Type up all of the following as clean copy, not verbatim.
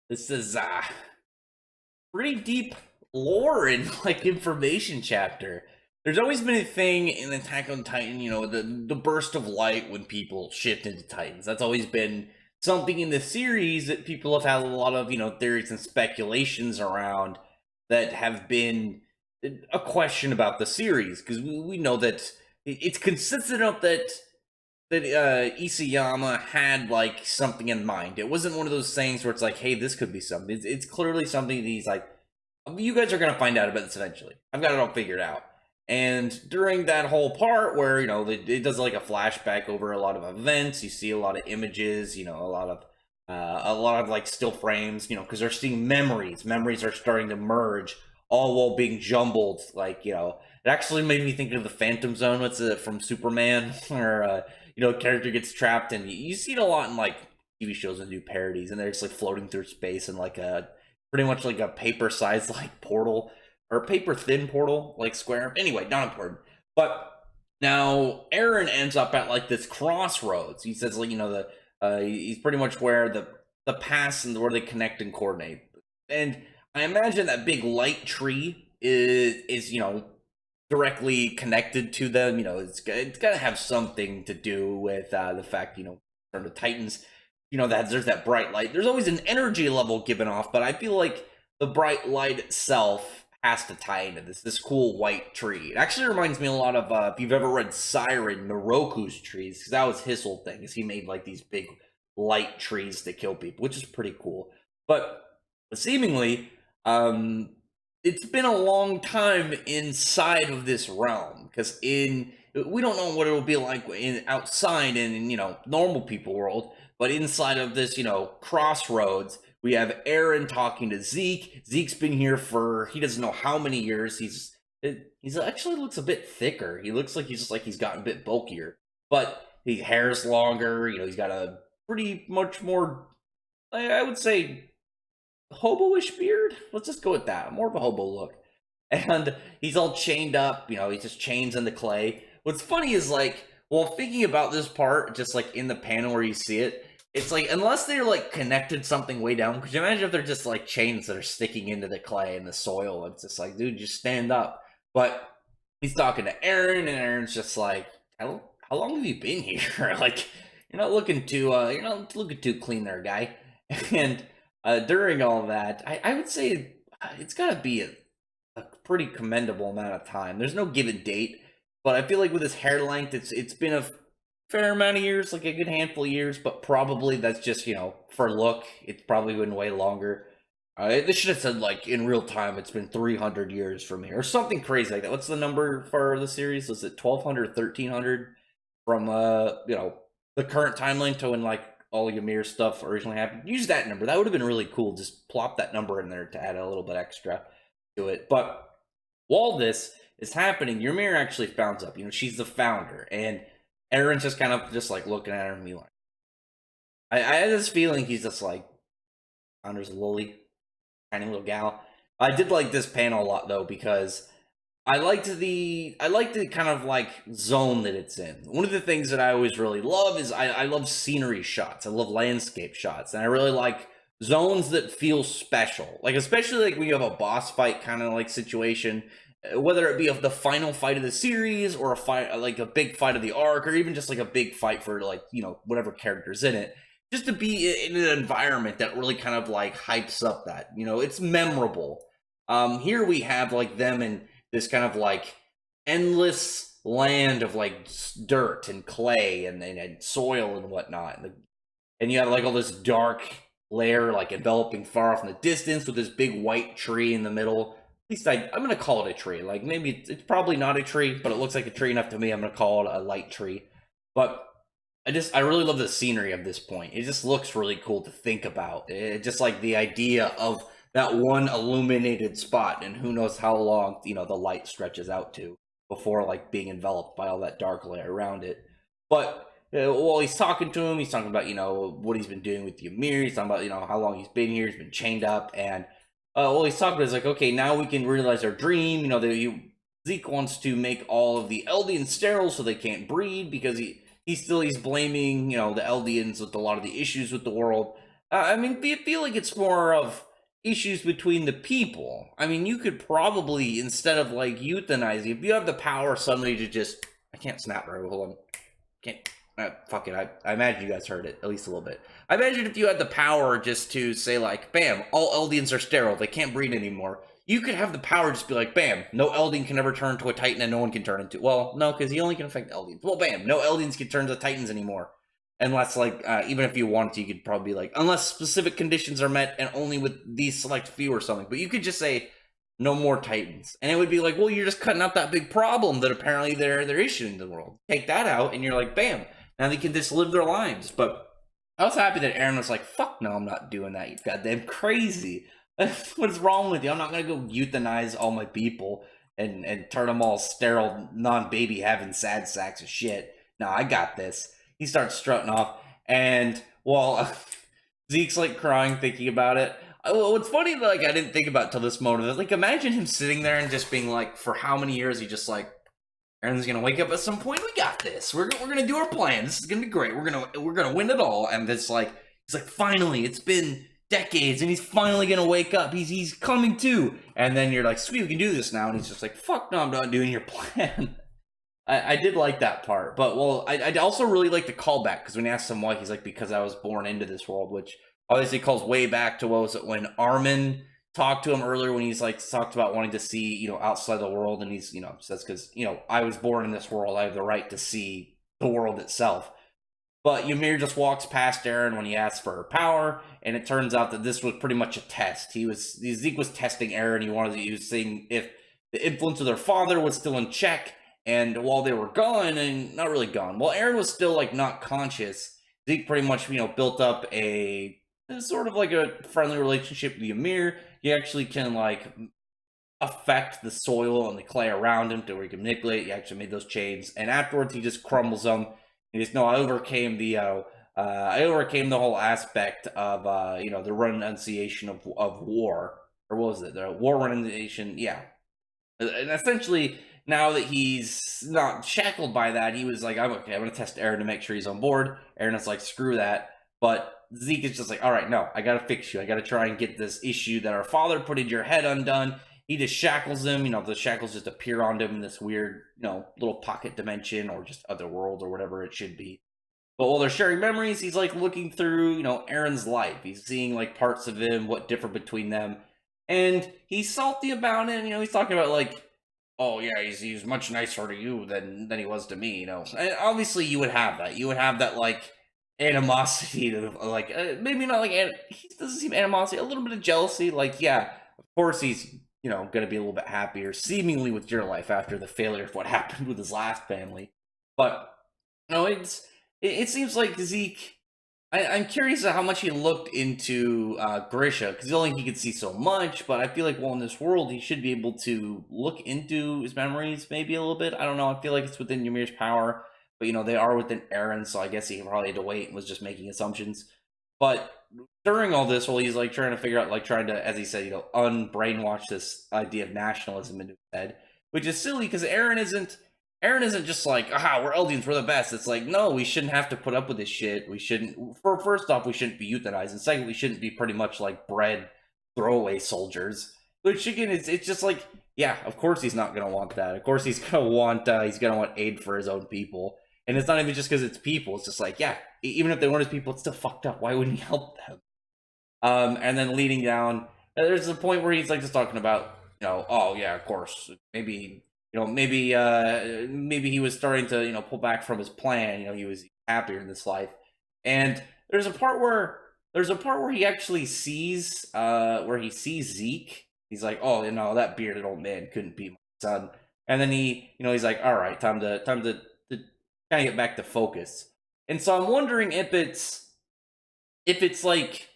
This is pretty deep lore and like information chapter. There's always been a thing in Attack on Titan, the burst of light when people shift into Titans. That's always been something in the series that people have had a lot of, theories and speculations around that have been a question about the series because we know that it's consistent enough that Isayama had like something in mind. It wasn't one of those things where it's like, hey, this could be something. It's clearly something that he's like, you guys are gonna find out about this eventually. I've got it all figured out. And during that whole part where it does like a flashback over a lot of events, you see a lot of images, a lot of like still frames, because they're seeing memories. Memories are starting to merge, all while being jumbled. Like it actually made me think of the Phantom Zone. What's it from Superman, where a character gets trapped, and you see it a lot in like TV shows and new parodies, and they're just like floating through space in like a pretty much like a paper sized like portal or paper thin portal like square. Anyway, not important. But now Aaron ends up at like this crossroads. He says like he's pretty much where the pass and where they connect and coordinate. And I imagine that big light tree is directly connected to them. It's got to have something to do with the fact, from the Titans, that there's that bright light. There's always an energy level given off, but I feel like the bright light itself has to tie into this cool white tree. It actually reminds me a lot of if you've ever read Siren, Miroku's trees, because that was his whole thing, is he made like these big light trees to kill people, which is pretty cool. But seemingly, it's been a long time inside of this realm because we don't know what it will be like outside in normal people world, but inside of this crossroads, we have Aaron talking to Zeke. Zeke's been here for he doesn't know how many years. He's actually looks a bit thicker. He looks like he's gotten a bit bulkier, but his hair's longer. He's got a pretty much more, I would say, hobo-ish beard. Let's just go with that. More of a hobo look. And he's all chained up. He just chains into clay. What's funny is like, well, thinking about this part, just like in the panel where you see it, it's like, unless they're like connected something way down, could you imagine if they're just like chains that are sticking into the clay and the soil? It's just like, dude, just stand up. But he's talking to Aaron, and Aaron's just like, how long have you been here? Like, you're not looking too clean there, guy. And during all that, I would say it's got to be a pretty commendable amount of time. There's no given date, but I feel like with his hair length, it's been a fair amount of years, like a good handful of years, but probably that's just, for look, it's probably been way longer. They should have said, like, in real time, it's been 300 years from here, or something crazy like that. What's the number for the series? Was it 1200, 1300 from, the current timeline to when, like, all Ymir stuff originally happened? Use that number. That would have been really cool. Just plop that number in there to add a little bit extra to it. But while this is happening, Ymir actually founds up. She's the founder, and Aaron's just kind of just like looking at her and be like, I had this feeling he's just like, founder's Loli, tiny little gal. I did like this panel a lot though, because I liked the kind of like zone that it's in. One of the things that I always really love is I love scenery shots. I love landscape shots, and I really like zones that feel special. Like, especially like when you have a boss fight kind of like situation, whether it be the final fight of the series or a fight like a big fight of the arc, or even just like a big fight for like whatever character's in it, just to be in an environment that really kind of like hypes up that it's memorable. Here we have like them in this kind of like endless land of like dirt and clay and soil and whatnot, and you have like all this dark layer like enveloping far off in the distance with this big white tree in the middle. At least I'm going to call it a tree. Like, maybe it's probably not a tree, but it looks like a tree enough to me. I'm going to call it a light tree. But I really love the scenery of this point. It just looks really cool to think about. It just like the idea of that one illuminated spot, and who knows how long, the light stretches out to before like being enveloped by all that dark layer around it. But while he's talking to him, he's talking about, what he's been doing with Ymir. He's talking about, how long he's been here. He's been chained up, and well, he's talking about is like, okay, now we can realize our dream. Zeke wants to make all of the Eldians sterile so they can't breed, because he's blaming the Eldians with a lot of the issues with the world. I mean, I feel like it's more of issues between the people. I mean, you could probably, instead of like euthanizing, if you have the power suddenly to just, I can't snap right, hold on, can't, fuck it, I imagine you guys heard it, at least a little bit. I imagine if you had the power just to say like, bam, all Eldians are sterile, they can't breed anymore. You could have the power just be like, bam, no Eldian can ever turn to a Titan and no one can turn into, well, no, because he only can affect Eldians. Well, bam, no Eldians can turn to Titans anymore. Unless, like, even if you wanted to, you could probably be like, unless specific conditions are met and only with these select few or something. But you could just say, no more Titans. And it would be like, well, you're just cutting out that big problem that apparently they're issuing to the world. Take that out, and you're like, bam, now they can just live their lives. But I was happy that Aaron was like, fuck no, I'm not doing that, you goddamn crazy. What's wrong with you? I'm not going to go euthanize all my people and turn them all sterile, non-baby having sad sacks of shit. No, I got this. He starts strutting off, and while Zeke's like crying, thinking about it. What's funny, like, I didn't think about till this moment. Like, imagine him sitting there and just being like, for how many years he just like, Aaron's gonna wake up at some point. We got this. We're gonna do our plan. This is gonna be great. We're gonna win it all. And it's like, he's like, finally, it's been decades, and he's finally gonna wake up. He's coming to. And then you're like, sweet, we can do this now. And he's just like, fuck no, I'm not doing your plan. I did like that part, but well, I also really like the callback, because when he asked him why, he's like, because I was born into this world, which obviously calls way back to, what was it, when Armin talked to him earlier, when he's like talked about wanting to see, you know, outside the world, and he's, you know, says, because, you know, I was born in this world, I have the right to see the world itself. But Ymir just walks past Eren when he asks for her power, and it turns out that this was pretty much a test. Zeke was testing Eren. He was seeing if the influence of their father was still in check. And while they were gone, and not really gone, while Eren was still like not conscious, Zeke pretty much, you know, built up a sort of like a friendly relationship with Ymir. He actually can like affect the soil and the clay around him to where he can manipulate. He actually made those chains, and afterwards he just crumbles them. He just, no, I overcame the whole aspect of you know, the renunciation of war, or what was it, the war renunciation, yeah. And essentially, now that he's not shackled by that, he was like, I'm okay, I'm gonna test Eren to make sure he's on board. Eren is like, screw that. But Zeke is just like, all right, no, I gotta fix you. I gotta try and get this issue that our father put in your head undone. He just shackles him, you know, the shackles just appear onto him in this weird, you know, little pocket dimension, or just other world, or whatever it should be. But while they're sharing memories, he's like looking through, you know, Eren's life. He's seeing like parts of him, what differ between them. And he's salty about it, you know, he's talking about like, oh yeah, he's much nicer to you than he was to me, you know. And obviously you would have that. You would have that like animosity to like, maybe not like, he doesn't seem animosity, a little bit of jealousy. Like, yeah, of course he's, you know, gonna be a little bit happier seemingly with your life after the failure of what happened with his last family. But no, it seems like Zeke, I'm curious how much he looked into Grisha, because only he could see so much, but I feel like, well, in this world, he should be able to look into his memories maybe a little bit. I don't know, I feel like it's within Ymir's power, but, you know, they are within Eren, so I guess he probably had to wait and was just making assumptions. But during all this, while he's, like, trying to figure out, like, trying to, as he said, you know, unbrainwash this idea of nationalism into his head, which is silly, because Eren isn't just like, aha, we're Eldians, we're the best. It's like, no, we shouldn't have to put up with this shit. We shouldn't, first off, we shouldn't be euthanized. And second, we shouldn't be pretty much like bred throwaway soldiers. Which again, it's just like, yeah, of course he's not going to want that. Of course he's going to want aid for his own people. And it's not even just because it's people. It's just like, yeah, even if they weren't his people, it's still fucked up. Why wouldn't he help them? And then leading down, there's a point where he's like just talking about, you know, oh yeah, of course, maybe, you know, maybe he was starting to, you know, pull back from his plan. You know, he was happier in this life. And there's a part where he actually sees Zeke. He's like, oh, you know, that bearded old man couldn't be my son. And then he, you know, he's like, all right, time to kind of get back to focus. And so I'm wondering if it's like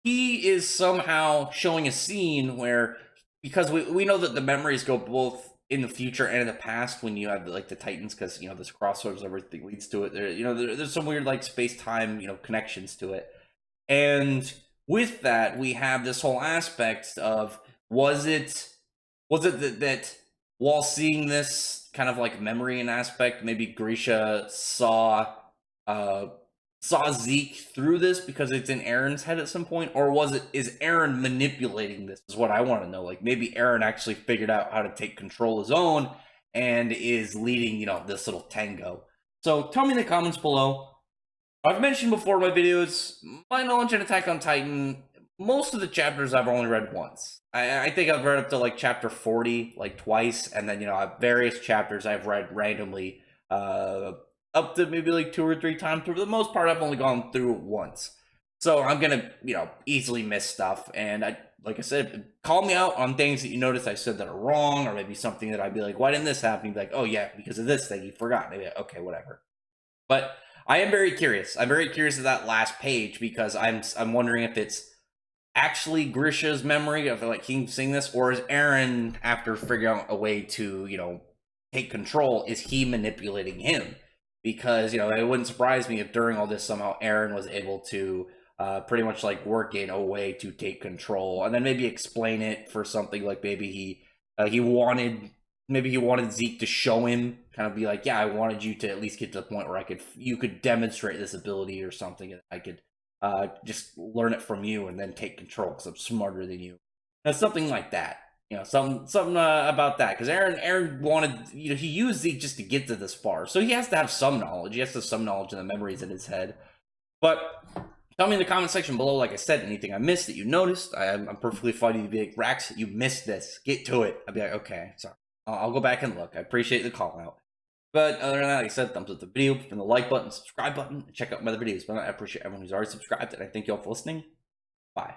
he is somehow showing a scene where, because we know that the memories go both in the future and in the past when you have like the Titans, because, you know, this crossroads, everything leads to it. There, you know, there's some weird like space-time, you know, connections to it. And with that, we have this whole aspect of, was it that while seeing this kind of like memory and aspect, maybe Grisha saw saw Zeke through this because it's in Aaron's head at some point, or is Aaron manipulating this? Is what I want to know. Like maybe Aaron actually figured out how to take control of his own and is leading, you know, this little tango. So tell me in the comments below. I've mentioned before in my videos, my knowledge in Attack on Titan, most of the chapters I've only read once. I think I've read up to like chapter 40 like twice, and then, you know, I have various chapters I've read randomly up to maybe like 2 or 3 times. For the most part, I've only gone through it once. So I'm gonna, you know, easily miss stuff. And like I said, call me out on things that you notice I said that are wrong, or maybe something that I'd be like, why didn't this happen? You'd be like, oh yeah, because of this thing, you forgot. Maybe, okay, whatever. But I am very curious. I'm very curious of that last page because I'm wondering if it's actually Grisha's memory of like him seeing this, or is Aaron, after figuring out a way to, you know, take control, is he manipulating him? Because, you know, it wouldn't surprise me if during all this somehow Aaron was able to pretty much like work in a way to take control, and then maybe explain it for something like maybe he wanted Zeke to show him, kind of be like, yeah, I wanted you to at least get to the point where you could demonstrate this ability or something, and I could just learn it from you and then take control because I'm smarter than you. That's something like that. You know, something about that, because Aaron wanted, you know, he used Zeke just to get to this far, so he has to have some knowledge. He has to have some knowledge of the memories in his head. But tell me in the comment section below, like I said, anything I missed that you noticed. I'm perfectly fine to be like, Rax, you missed this. Get to it. I'd be like, okay, sorry. I'll go back and look. I appreciate the call out. But other than that, like I said, thumbs up the video, and the like button, subscribe button, and check out my other videos. But I appreciate everyone who's already subscribed, and I thank you all for listening. Bye.